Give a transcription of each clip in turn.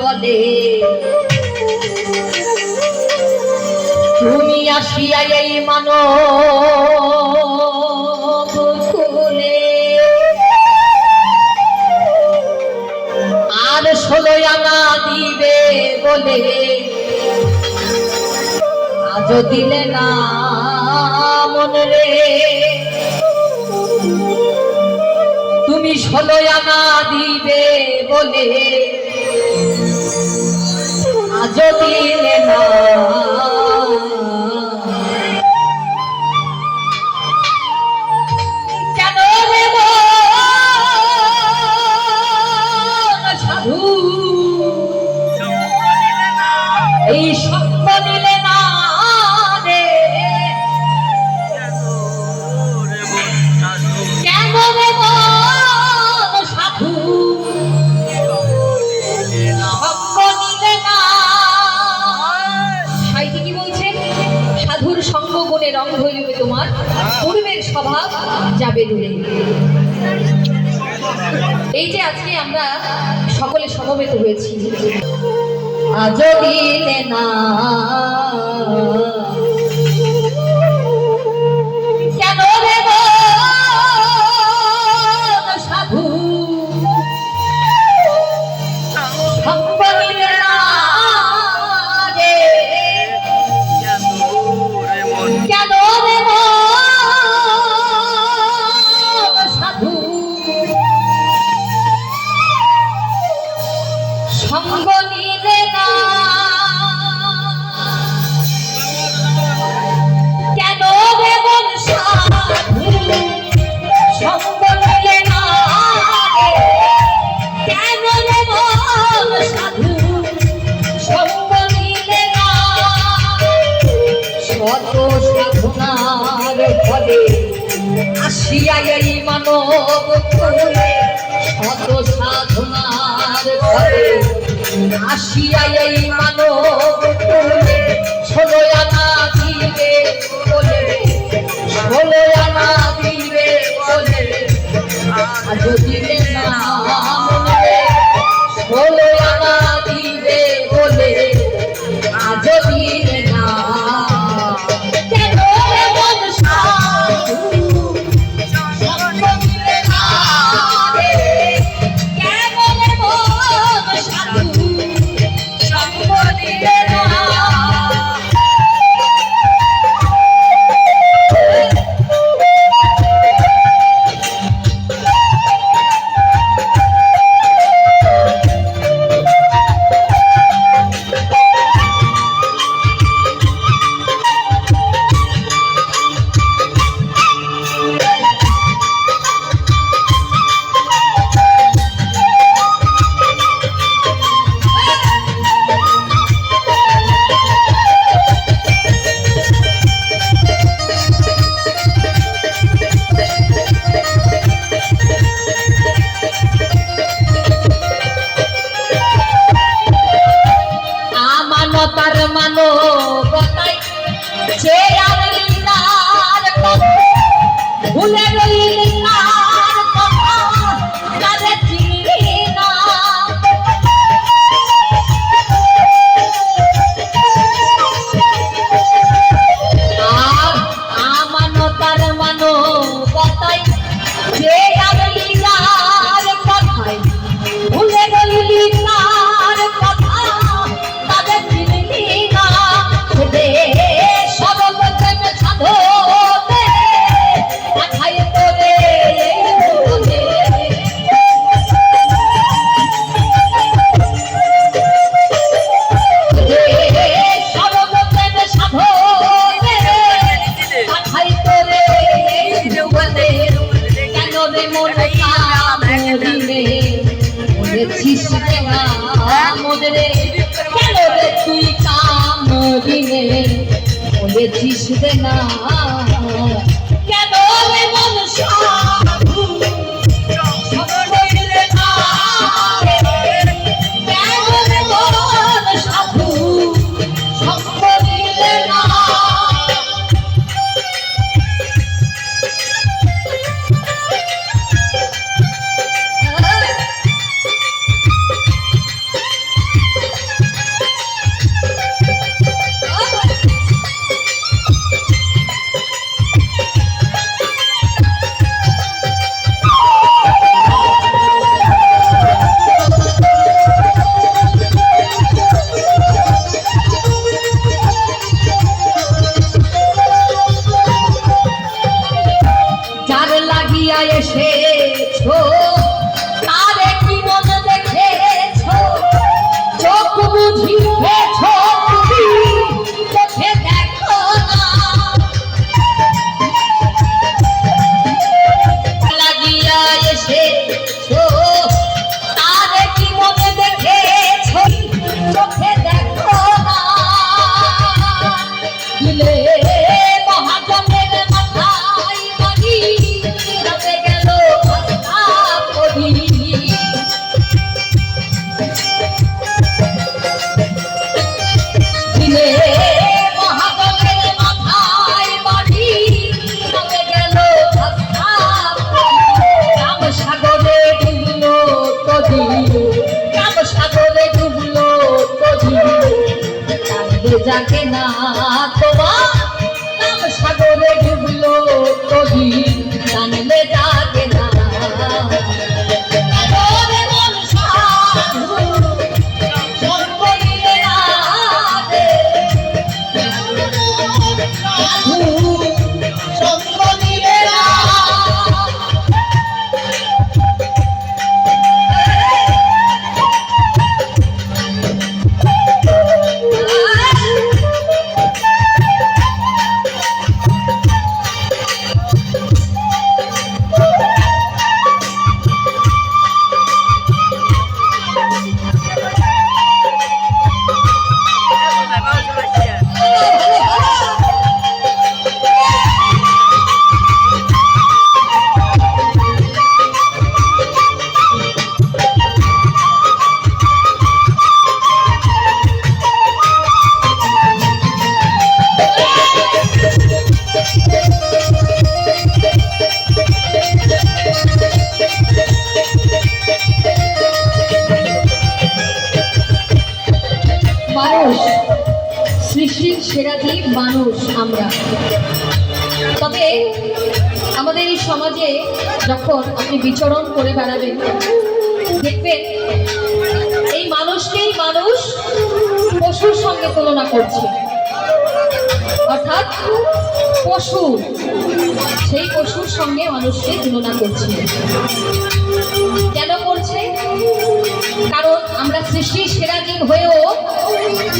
বলে তুমি আসিয়া এই মানব কুলে আর 16 আনা দিবে বলে আজও দিলে না মনে রে তুমি 16 আনা দিবে বলে আজও দিলে না কেন রে সাধু এই সত্য দিলে না রে কেন রে সাধু সত্য দিলে না সাইটি কি বলছে সাধুর সঙ্গ গুণে রং হইবে তোমার পূর্বের স্বভাব যাবে দূরে এই যে আজকে আমরা সকলে সমবেত হয়েছি আজও দিলে না কেন রে সাধু সঙ্গ দিলে না রে কেন রে সাধু সঙ্গ নিলে না কেন রে মন সাধু সঙ্গ নিলে না কেন রে মন সাধু সঙ্গ নিলে না শত সাধনার ফলে আসিয়া এই মানব কুলে শত সাধনার ফলে আসিয়া এই মানব কুলে 16 আনা দিবে বলে 16 আনা দিবে বলে আজও দিলে না মনে 16 আনা দিবে বলে আজও দিলে না কেন রে মন সাধু সঙ্গ দিলে না রে কেন রে মন সাধু সঙ্গ দিলে না আমানতার মানবতাই যে আমি তার কথা ভুলে রইলি তার কথা তারে চিনি না আর আমানতার মানবতাই যে আমি তার কথাই ভুলে রইলি তার কথা তারে চিনি না রে সরল প্রেম সাধনে দেখাই তোরে বলে সরল প্রেম সাধনে দেখাই তোরে বলে কেন রে মন কামড়িলে বলেছিস না মোদরে কেন রে তুই কামড়িলে বলেছিস না কেন রে মন সাধু সঙ্গ দিলে না কেন রে মন সাধু সঙ্গ দিলে না জাগে না তোমার নাম সাগরে ডুবলো কবি জানলে জাগে না সৃষ্টির সেরা জীব মানুষ আমরা। তবে আমাদের এই সমাজে যখন আপনি বিচরণ করে বেড়াবেন দেখবেন এই মানুষকেই মানুষ পশুর সঙ্গে তুলনা করছে, অর্থাৎ পশু সেই পশুর সঙ্গে মানুষকে তুলনা করছে। কেন করছে? কারণ আমরা সৃষ্টির সেরা জীব হয়েও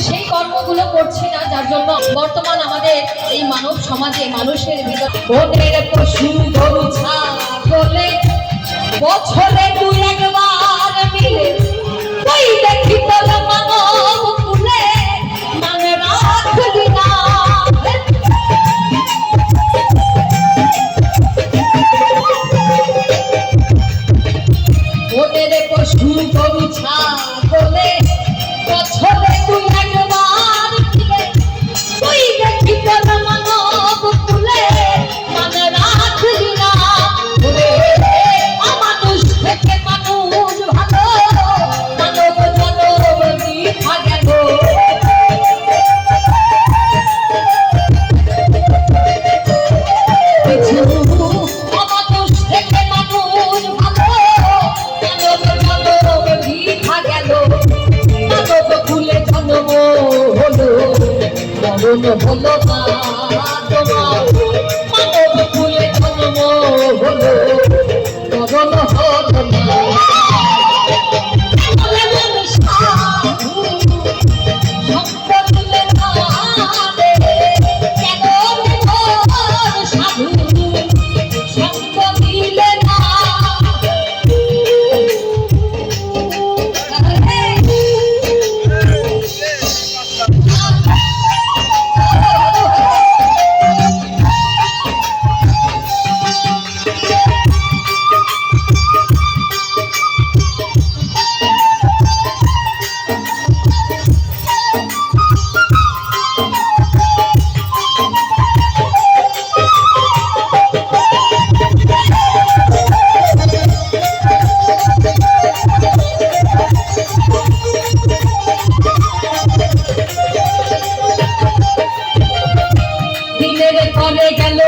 সেই কর্মগুলো করছি না, যার জন্য বর্তমান আমাদের এই মানব সমাজে মানুষের ভিতরে পশু গরু ছাগলে বছরে দুই একবার মিলে ওই দেখি তোলা মানব তুলে মানে রাখলি না ওদের পশু গরু ছাগলে বছরে দুই একবার মিলে ওই দেখি তোলা মানব তুলে মানে রাখলি না অমানুষ থেকে মানুষ ভালো মানব জনম মিথ্যা গেল অমানুষ থেকে মানুষ ভালো মানব জনম মিথ্যা গেল মানব কুলে জন্ম হলো মরণ হলো না তোমার মানব কুলে জন্ম হলো মরণ হলো না করে গেল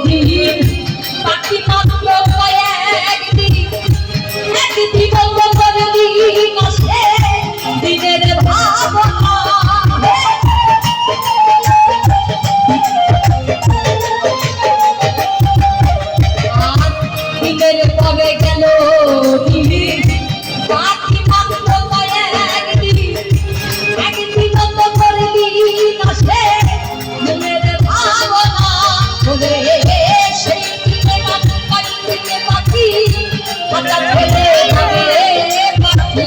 দিন বাকি মাত্র কয়েকদিন একদিন করে দিন আসে দিনের ভাবনা দিনের পরে গেল দিন বাকি মাত্র কয়েকদিন একদিন করে দিন আসে দিনের ভাবনা বলে সেই দিনে পাখি পাতা ফেলে যাবে পাখি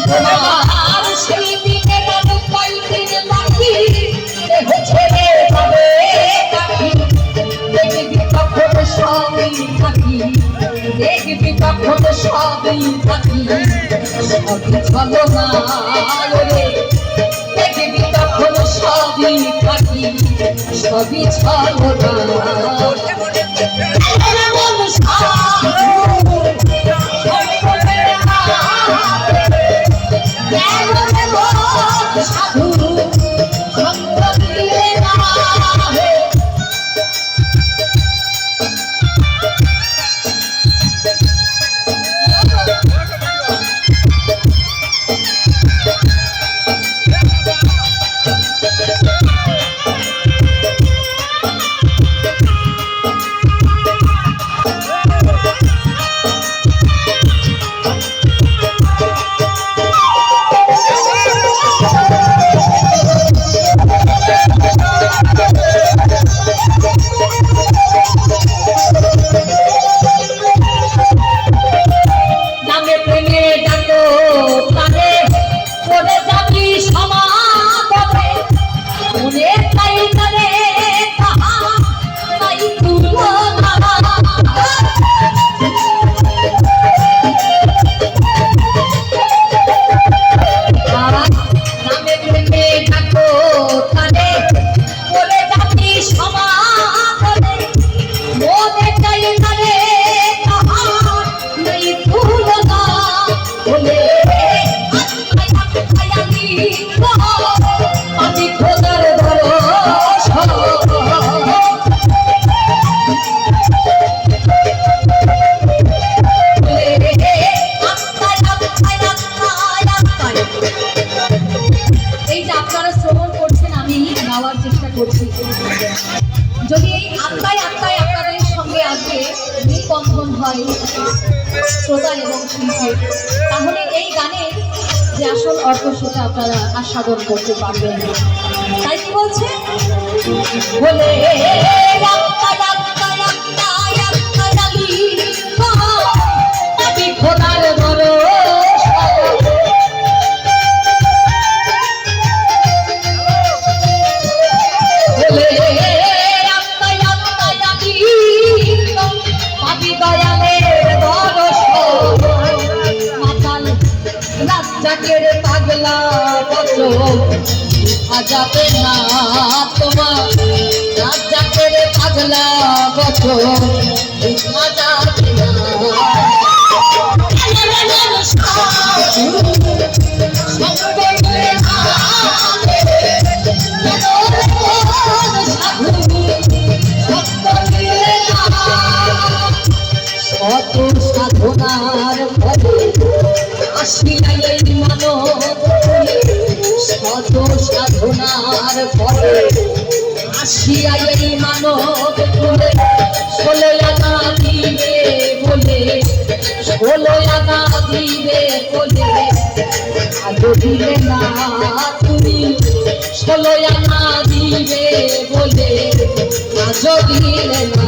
তোমার সেই দিনে কয়েকদিন পাখি ছেড়ে যাবে পাখি দেখবি তখন সবই পাখি দেখবি তখন সবই পাখি সবই চলো না রে দেখবি তখন সবই পাখি সবই চলো না হয় শ্রোতা এবং শিল্পী, তাহলে এই গানের যে আসল অর্থ সেটা আপনারা আস্বাদন করতে পারবেন। তাই কি বলছে, বলে আমি খোদার ভরসা, বলে আমি দয়ালের ভরসা, মাতাল রাজ্জাকের পাগলা বচন যাবে না তোমার, রাজ্জাকের পাগলা বচন যাবে না। কত সাধনার ফলে আসিয়া এই মানব, কত সাধনার ফলে আসিয়া এই মানব তুলে, 16 আনা দিবে বলে, 16 আনা দিবে বলে আজ দিলে না তুমি, 16 আনা দিবে বলে আজ দিলে না।